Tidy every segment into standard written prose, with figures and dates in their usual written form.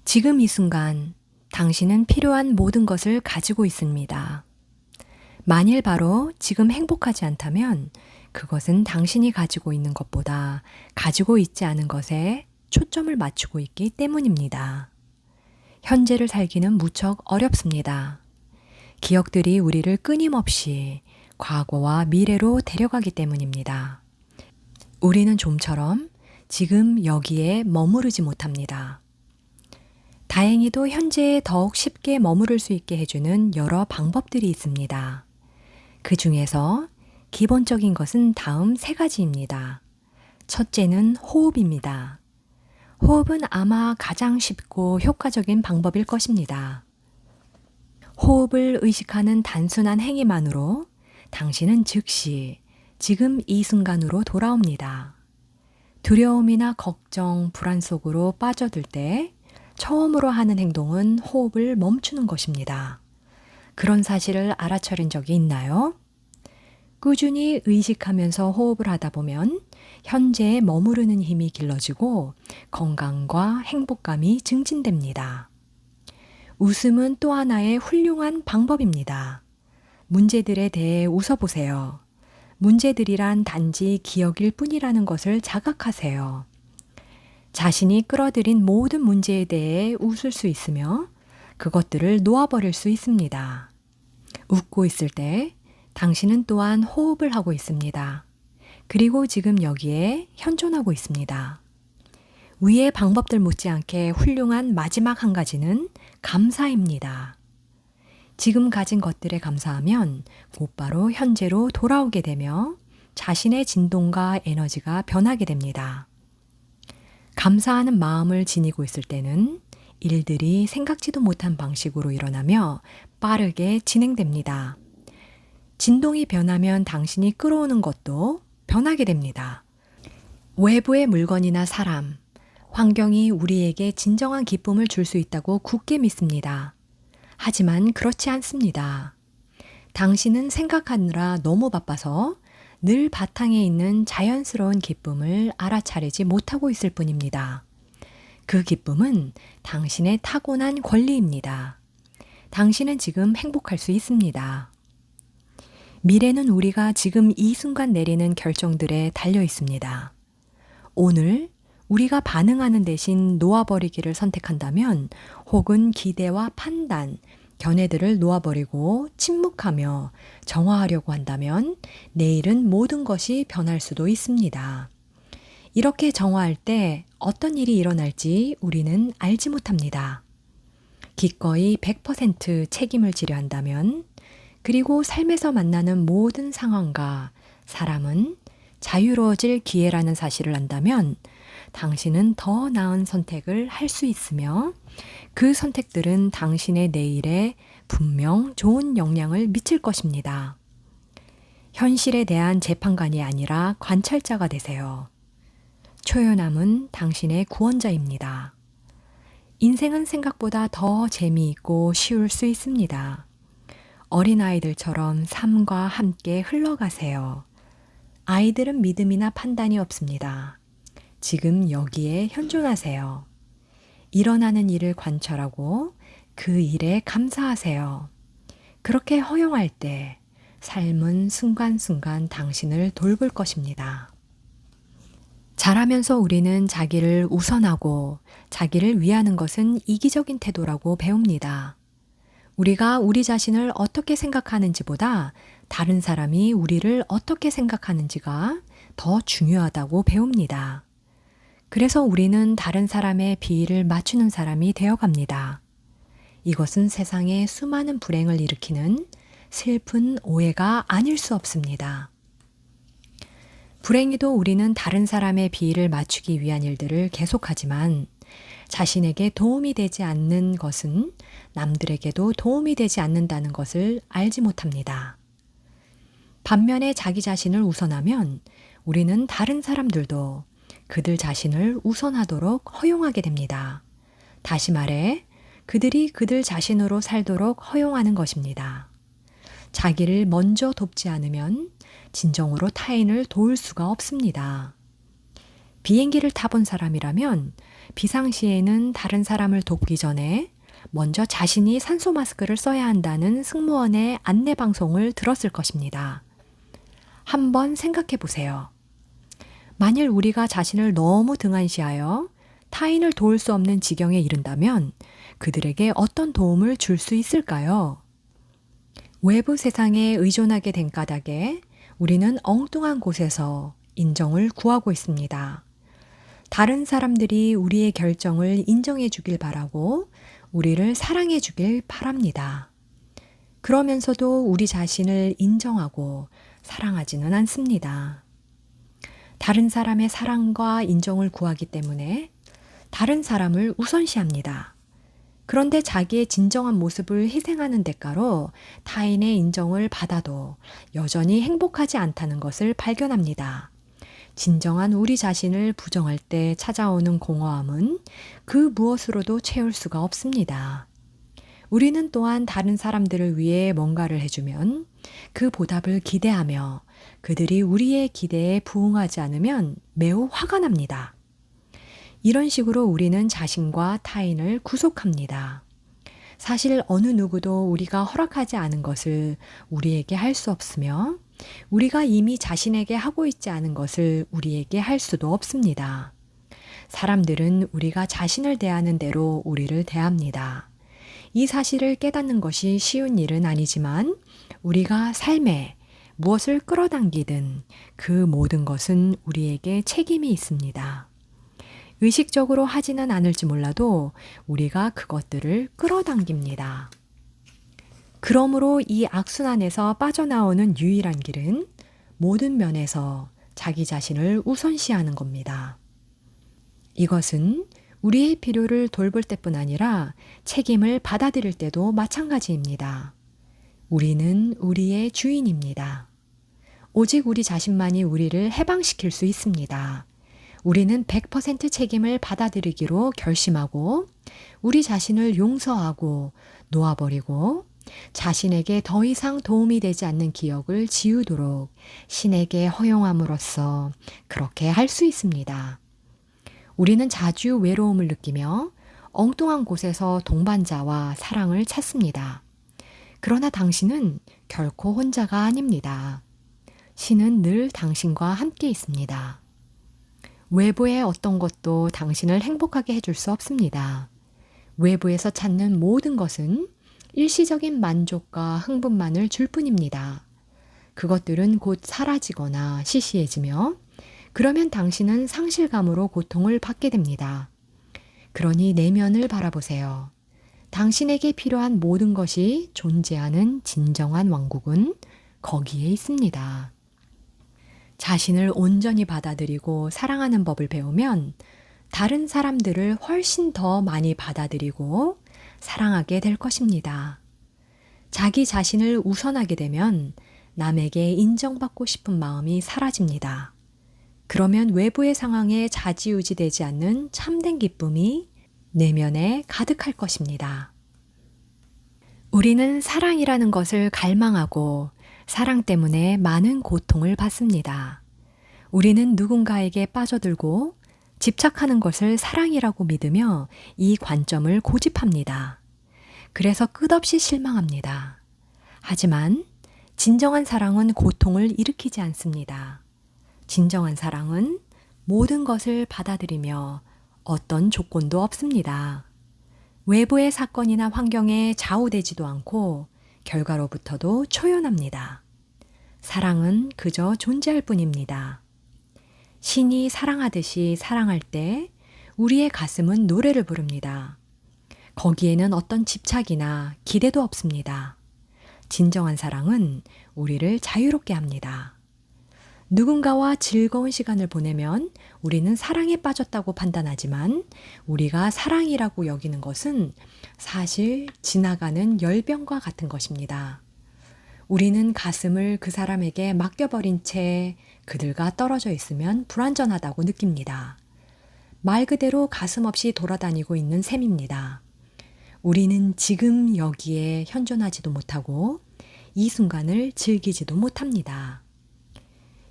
지금 이 순간 당신은 필요한 모든 것을 가지고 있습니다. 만일 바로 지금 행복하지 않다면 그것은 당신이 가지고 있는 것보다 가지고 있지 않은 것에 초점을 맞추고 있기 때문입니다. 현재를 살기는 무척 어렵습니다. 기억들이 우리를 끊임없이 과거와 미래로 데려가기 때문입니다. 우리는 좀처럼 지금 여기에 머무르지 못합니다. 다행히도 현재에 더욱 쉽게 머무를 수 있게 해주는 여러 방법들이 있습니다. 그 중에서 기본적인 것은 다음 세 가지입니다. 첫째는 호흡입니다. 호흡은 아마 가장 쉽고 효과적인 방법일 것입니다. 호흡을 의식하는 단순한 행위만으로 당신은 즉시 지금 이 순간으로 돌아옵니다. 두려움이나 걱정, 불안 속으로 빠져들 때 처음으로 하는 행동은 호흡을 멈추는 것입니다. 그런 사실을 알아차린 적이 있나요? 꾸준히 의식하면서 호흡을 하다 보면 현재에 머무르는 힘이 길러지고 건강과 행복감이 증진됩니다. 웃음은 또 하나의 훌륭한 방법입니다. 문제들에 대해 웃어보세요. 문제들이란 단지 기억일 뿐이라는 것을 자각하세요. 자신이 끌어들인 모든 문제에 대해 웃을 수 있으며 그것들을 놓아버릴 수 있습니다. 웃고 있을 때 당신은 또한 호흡을 하고 있습니다. 그리고 지금 여기에 현존하고 있습니다. 위의 방법들 못지않게 훌륭한 마지막 한 가지는 감사입니다. 지금 가진 것들에 감사하면 곧바로 현재로 돌아오게 되며 자신의 진동과 에너지가 변하게 됩니다. 감사하는 마음을 지니고 있을 때는 일들이 생각지도 못한 방식으로 일어나며 빠르게 진행됩니다. 진동이 변하면 당신이 끌어오는 것도 변하게 됩니다. 외부의 물건이나 사람, 환경이 우리에게 진정한 기쁨을 줄 수 있다고 굳게 믿습니다. 하지만 그렇지 않습니다. 당신은 생각하느라 너무 바빠서 늘 바탕에 있는 자연스러운 기쁨을 알아차리지 못하고 있을 뿐입니다. 그 기쁨은 당신의 타고난 권리입니다. 당신은 지금 행복할 수 있습니다. 미래는 우리가 지금 이 순간 내리는 결정들에 달려 있습니다. 오늘 우리가 반응하는 대신 놓아버리기를 선택한다면 혹은 기대와 판단, 견해들을 놓아버리고 침묵하며 정화하려고 한다면 내일은 모든 것이 변할 수도 있습니다. 이렇게 정화할 때 어떤 일이 일어날지 우리는 알지 못합니다. 기꺼이 100% 책임을 지려 한다면 그리고 삶에서 만나는 모든 상황과 사람은 자유로워질 기회라는 사실을 안다면 당신은 더 나은 선택을 할 수 있으며 그 선택들은 당신의 내일에 분명 좋은 영향을 미칠 것입니다. 현실에 대한 재판관이 아니라 관찰자가 되세요. 초연함은 당신의 구원자입니다. 인생은 생각보다 더 재미있고 쉬울 수 있습니다. 어린아이들처럼 삶과 함께 흘러가세요. 아이들은 믿음이나 판단이 없습니다. 지금 여기에 현존하세요. 일어나는 일을 관찰하고 그 일에 감사하세요. 그렇게 허용할 때 삶은 순간순간 당신을 돌볼 것입니다. 자라면서 우리는 자기를 우선하고 자기를 위하는 것은 이기적인 태도라고 배웁니다. 우리가 우리 자신을 어떻게 생각하는지보다 다른 사람이 우리를 어떻게 생각하는지가 더 중요하다고 배웁니다. 그래서 우리는 다른 사람의 비위를 맞추는 사람이 되어갑니다. 이것은 세상에 수많은 불행을 일으키는 슬픈 오해가 아닐 수 없습니다. 불행히도 우리는 다른 사람의 비위를 맞추기 위한 일들을 계속하지만 자신에게 도움이 되지 않는 것은 남들에게도 도움이 되지 않는다는 것을 알지 못합니다. 반면에 자기 자신을 우선하면 우리는 다른 사람들도 그들 자신을 우선하도록 허용하게 됩니다. 다시 말해, 그들이 그들 자신으로 살도록 허용하는 것입니다. 자기를 먼저 돕지 않으면 진정으로 타인을 도울 수가 없습니다. 비행기를 타본 사람이라면 비상시에는 다른 사람을 돕기 전에 먼저 자신이 산소 마스크를 써야 한다는 승무원의 안내 방송을 들었을 것입니다. 한번 생각해 보세요. 만일 우리가 자신을 너무 등한시하여 타인을 도울 수 없는 지경에 이른다면 그들에게 어떤 도움을 줄 수 있을까요? 외부 세상에 의존하게 된 까닭에 우리는 엉뚱한 곳에서 인정을 구하고 있습니다. 다른 사람들이 우리의 결정을 인정해 주길 바라고 우리를 사랑해 주길 바랍니다. 그러면서도 우리 자신을 인정하고 사랑하지는 않습니다. 다른 사람의 사랑과 인정을 구하기 때문에 다른 사람을 우선시합니다. 그런데 자기의 진정한 모습을 희생하는 대가로 타인의 인정을 받아도 여전히 행복하지 않다는 것을 발견합니다. 진정한 우리 자신을 부정할 때 찾아오는 공허함은 그 무엇으로도 채울 수가 없습니다. 우리는 또한 다른 사람들을 위해 뭔가를 해주면 그 보답을 기대하며 그들이 우리의 기대에 부응하지 않으면 매우 화가 납니다. 이런 식으로 우리는 자신과 타인을 구속합니다. 사실 어느 누구도 우리가 허락하지 않은 것을 우리에게 할 수 없으며 우리가 이미 자신에게 하고 있지 않은 것을 우리에게 할 수도 없습니다. 사람들은 우리가 자신을 대하는 대로 우리를 대합니다. 이 사실을 깨닫는 것이 쉬운 일은 아니지만 우리가 삶에 무엇을 끌어당기든 그 모든 것은 우리에게 책임이 있습니다. 의식적으로 하지는 않을지 몰라도 우리가 그것들을 끌어당깁니다. 그러므로 이 악순환에서 빠져나오는 유일한 길은 모든 면에서 자기 자신을 우선시하는 겁니다. 이것은 우리의 필요를 돌볼 때뿐 아니라 책임을 받아들일 때도 마찬가지입니다. 우리는 우리의 주인입니다. 오직 우리 자신만이 우리를 해방시킬 수 있습니다. 우리는 100% 책임을 받아들이기로 결심하고 우리 자신을 용서하고 놓아버리고 자신에게 더 이상 도움이 되지 않는 기억을 지우도록 신에게 허용함으로써 그렇게 할 수 있습니다. 우리는 자주 외로움을 느끼며 엉뚱한 곳에서 동반자와 사랑을 찾습니다. 그러나 당신은 결코 혼자가 아닙니다. 신은 늘 당신과 함께 있습니다. 외부의 어떤 것도 당신을 행복하게 해줄 수 없습니다. 외부에서 찾는 모든 것은 일시적인 만족과 흥분만을 줄 뿐입니다. 그것들은 곧 사라지거나 시시해지며 그러면 당신은 상실감으로 고통을 받게 됩니다. 그러니 내면을 바라보세요. 당신에게 필요한 모든 것이 존재하는 진정한 왕국은 거기에 있습니다. 자신을 온전히 받아들이고 사랑하는 법을 배우면 다른 사람들을 훨씬 더 많이 받아들이고 사랑하게 될 것입니다. 자기 자신을 우선하게 되면 남에게 인정받고 싶은 마음이 사라집니다. 그러면 외부의 상황에 좌지우지되지 않는 참된 기쁨이 내면에 가득할 것입니다. 우리는 사랑이라는 것을 갈망하고 사랑 때문에 많은 고통을 받습니다. 우리는 누군가에게 빠져들고 집착하는 것을 사랑이라고 믿으며 이 관점을 고집합니다. 그래서 끝없이 실망합니다. 하지만 진정한 사랑은 고통을 일으키지 않습니다. 진정한 사랑은 모든 것을 받아들이며 어떤 조건도 없습니다. 외부의 사건이나 환경에 좌우되지도 않고 결과로부터도 초연합니다. 사랑은 그저 존재할 뿐입니다. 신이 사랑하듯이 사랑할 때 우리의 가슴은 노래를 부릅니다. 거기에는 어떤 집착이나 기대도 없습니다. 진정한 사랑은 우리를 자유롭게 합니다. 누군가와 즐거운 시간을 보내면 우리는 사랑에 빠졌다고 판단하지만 우리가 사랑이라고 여기는 것은 사실 지나가는 열병과 같은 것입니다. 우리는 가슴을 그 사람에게 맡겨버린 채 그들과 떨어져 있으면 불완전하다고 느낍니다. 말 그대로 가슴 없이 돌아다니고 있는 셈입니다. 우리는 지금 여기에 현존하지도 못하고 이 순간을 즐기지도 못합니다.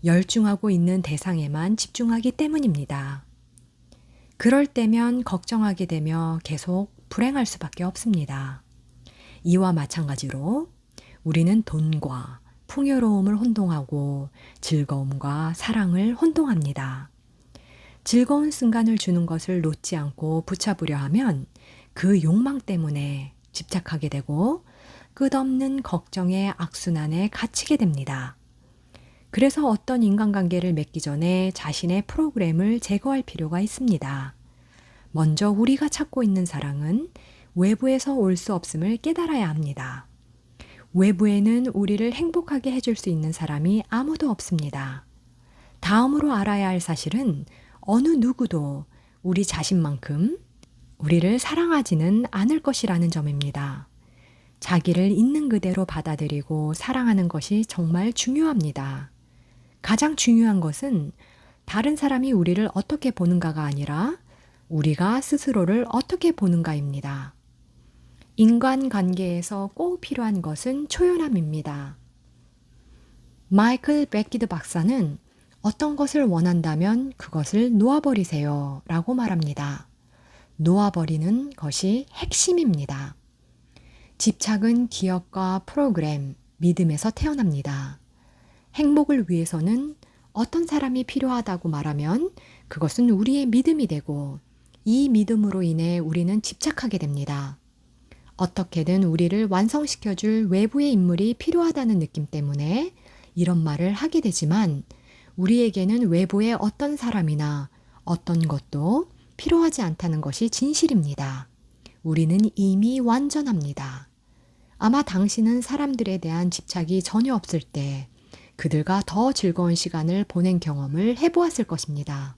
열중하고 있는 대상에만 집중하기 때문입니다. 그럴 때면 걱정하게 되며 계속 불행할 수밖에 없습니다. 이와 마찬가지로 우리는 돈과 풍요로움을 혼동하고 즐거움과 사랑을 혼동합니다. 즐거운 순간을 주는 것을 놓지 않고 붙잡으려 하면 그 욕망 때문에 집착하게 되고 끝없는 걱정의 악순환에 갇히게 됩니다. 그래서 어떤 인간관계를 맺기 전에 자신의 프로그램을 제거할 필요가 있습니다. 먼저 우리가 찾고 있는 사랑은 외부에서 올 수 없음을 깨달아야 합니다. 외부에는 우리를 행복하게 해줄 수 있는 사람이 아무도 없습니다. 다음으로 알아야 할 사실은 어느 누구도 우리 자신만큼 우리를 사랑하지는 않을 것이라는 점입니다. 자기를 있는 그대로 받아들이고 사랑하는 것이 정말 중요합니다. 가장 중요한 것은 다른 사람이 우리를 어떻게 보는가가 아니라 우리가 스스로를 어떻게 보는가입니다. 인간관계에서 꼭 필요한 것은 초연함입니다. 마이클 베키드 박사는 어떤 것을 원한다면 그것을 놓아버리세요 라고 말합니다. 놓아버리는 것이 핵심입니다. 집착은 기억과 프로그램, 믿음에서 태어납니다. 행복을 위해서는 어떤 사람이 필요하다고 말하면 그것은 우리의 믿음이 되고 이 믿음으로 인해 우리는 집착하게 됩니다. 어떻게든 우리를 완성시켜줄 외부의 인물이 필요하다는 느낌 때문에 이런 말을 하게 되지만 우리에게는 외부의 어떤 사람이나 어떤 것도 필요하지 않다는 것이 진실입니다. 우리는 이미 완전합니다. 아마 당신은 사람들에 대한 집착이 전혀 없을 때 그들과 더 즐거운 시간을 보낸 경험을 해보았을 것입니다.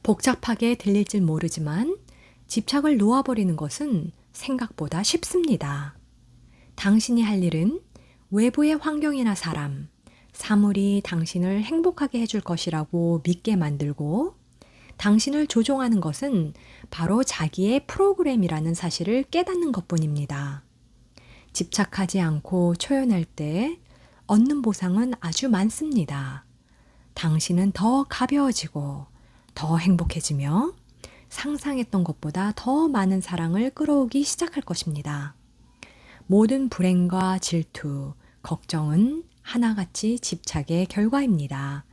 복잡하게 들릴지 모르지만 집착을 놓아버리는 것은 생각보다 쉽습니다. 당신이 할 일은 외부의 환경이나 사람, 사물이 당신을 행복하게 해줄 것이라고 믿게 만들고 당신을 조종하는 것은 바로 자기의 프로그램이라는 사실을 깨닫는 것뿐입니다. 집착하지 않고 초연할 때 얻는 보상은 아주 많습니다. 당신은 더 가벼워지고 더 행복해지며 상상했던 것보다 더 많은 사랑을 끌어오기 시작할 것입니다. 모든 불행과 질투, 걱정은 하나같이 집착의 결과입니다.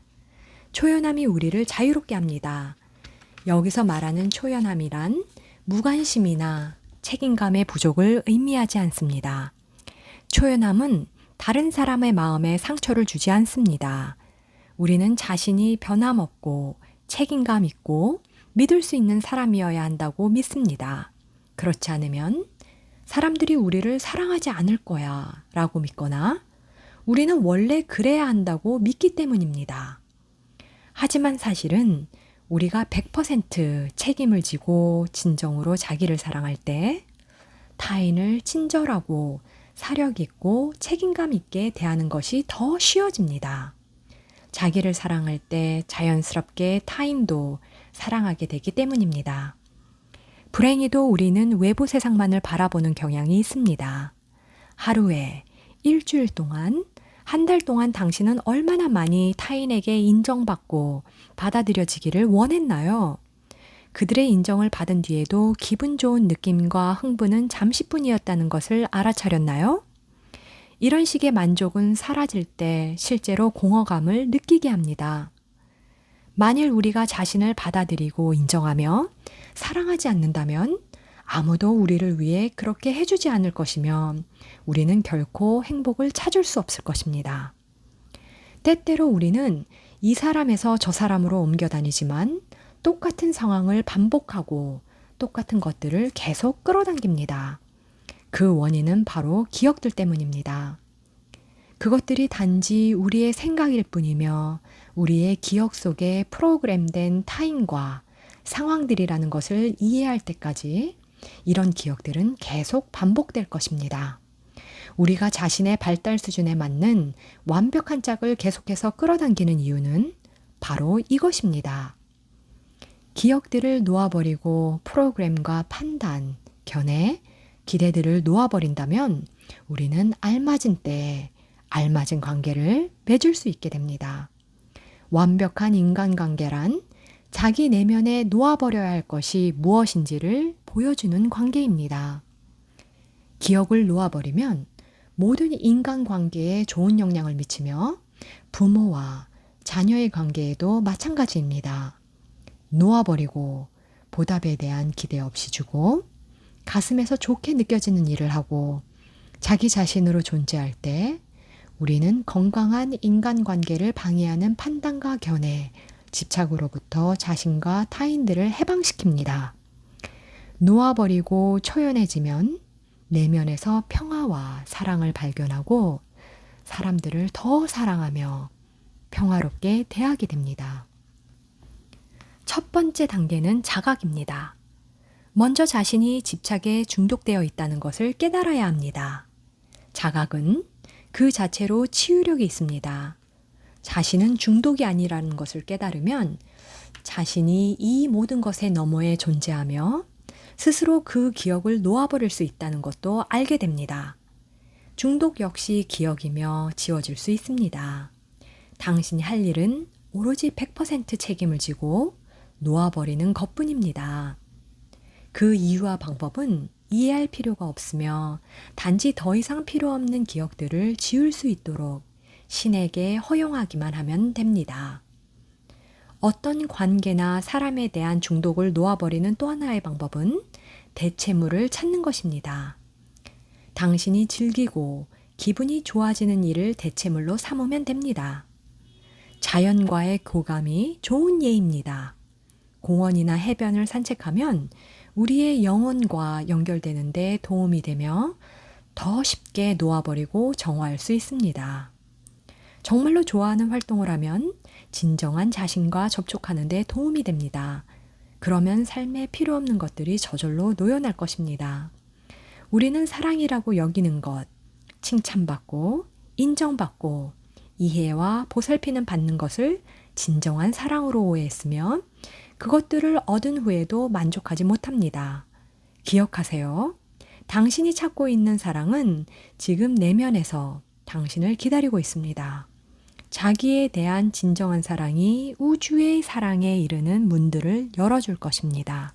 초연함이 우리를 자유롭게 합니다. 여기서 말하는 초연함이란 무관심이나 책임감의 부족을 의미하지 않습니다. 초연함은 다른 사람의 마음에 상처를 주지 않습니다. 우리는 자신이 변함없고 책임감 있고 믿을 수 있는 사람이어야 한다고 믿습니다. 그렇지 않으면 사람들이 우리를 사랑하지 않을 거야 라고 믿거나 우리는 원래 그래야 한다고 믿기 때문입니다. 하지만 사실은 우리가 100% 책임을 지고 진정으로 자기를 사랑할 때 타인을 친절하고 사력 있고 책임감 있게 대하는 것이 더 쉬워집니다. 자기를 사랑할 때 자연스럽게 타인도 사랑하게 되기 때문입니다. 불행히도 우리는 외부 세상만을 바라보는 경향이 있습니다. 하루에, 일주일 동안, 한 달 동안 당신은 얼마나 많이 타인에게 인정받고 받아들여지기를 원했나요? 그들의 인정을 받은 뒤에도 기분 좋은 느낌과 흥분은 잠시뿐이었다는 것을 알아차렸나요? 이런 식의 만족은 사라질 때 실제로 공허감을 느끼게 합니다. 만일 우리가 자신을 받아들이고 인정하며 사랑하지 않는다면 아무도 우리를 위해 그렇게 해주지 않을 것이며 우리는 결코 행복을 찾을 수 없을 것입니다. 때때로 우리는 이 사람에서 저 사람으로 옮겨 다니지만 똑같은 상황을 반복하고 똑같은 것들을 계속 끌어당깁니다. 그 원인은 바로 기억들 때문입니다. 그것들이 단지 우리의 생각일 뿐이며 우리의 기억 속에 프로그램된 타인과 상황들이라는 것을 이해할 때까지 이런 기억들은 계속 반복될 것입니다. 우리가 자신의 발달 수준에 맞는 완벽한 짝을 계속해서 끌어당기는 이유는 바로 이것입니다. 기억들을 놓아버리고 프로그램과 판단, 견해, 기대들을 놓아버린다면 우리는 알맞은 때에 알맞은 관계를 맺을 수 있게 됩니다. 완벽한 인간관계란 자기 내면에 놓아버려야 할 것이 무엇인지를 보여주는 관계입니다. 기억을 놓아버리면 모든 인간관계에 좋은 영향을 미치며 부모와 자녀의 관계에도 마찬가지입니다. 놓아버리고 보답에 대한 기대 없이 주고 가슴에서 좋게 느껴지는 일을 하고 자기 자신으로 존재할 때 우리는 건강한 인간관계를 방해하는 판단과 견해, 집착으로부터 자신과 타인들을 해방시킵니다. 놓아버리고 초연해지면 내면에서 평화와 사랑을 발견하고 사람들을 더 사랑하며 평화롭게 대하게 됩니다. 첫 번째 단계는 자각입니다. 먼저 자신이 집착에 중독되어 있다는 것을 깨달아야 합니다. 자각은 그 자체로 치유력이 있습니다. 자신은 중독이 아니라는 것을 깨달으면 자신이 이 모든 것의 너머에 존재하며 스스로 그 기억을 놓아버릴 수 있다는 것도 알게 됩니다. 중독 역시 기억이며 지워질 수 있습니다. 당신이 할 일은 오로지 100% 책임을 지고 놓아버리는 것뿐입니다. 그 이유와 방법은 이해할 필요가 없으며 단지 더 이상 필요 없는 기억들을 지울 수 있도록 신에게 허용하기만 하면 됩니다. 어떤 관계나 사람에 대한 중독을 놓아버리는 또 하나의 방법은 대체물을 찾는 것입니다. 당신이 즐기고 기분이 좋아지는 일을 대체물로 삼으면 됩니다. 자연과의 교감이 좋은 예입니다. 공원이나 해변을 산책하면 우리의 영혼과 연결되는 데 도움이 되며 더 쉽게 놓아버리고 정화할 수 있습니다. 정말로 좋아하는 활동을 하면 진정한 자신과 접촉하는 데 도움이 됩니다. 그러면 삶에 필요 없는 것들이 저절로 놓여날 것입니다. 우리는 사랑이라고 여기는 것, 칭찬받고 인정받고 이해와 보살피는 받는 것을 진정한 사랑으로 오해했으며 그것들을 얻은 후에도 만족하지 못합니다. 기억하세요. 당신이 찾고 있는 사랑은 지금 내면에서 당신을 기다리고 있습니다. 자기에 대한 진정한 사랑이 우주의 사랑에 이르는 문들을 열어줄 것입니다.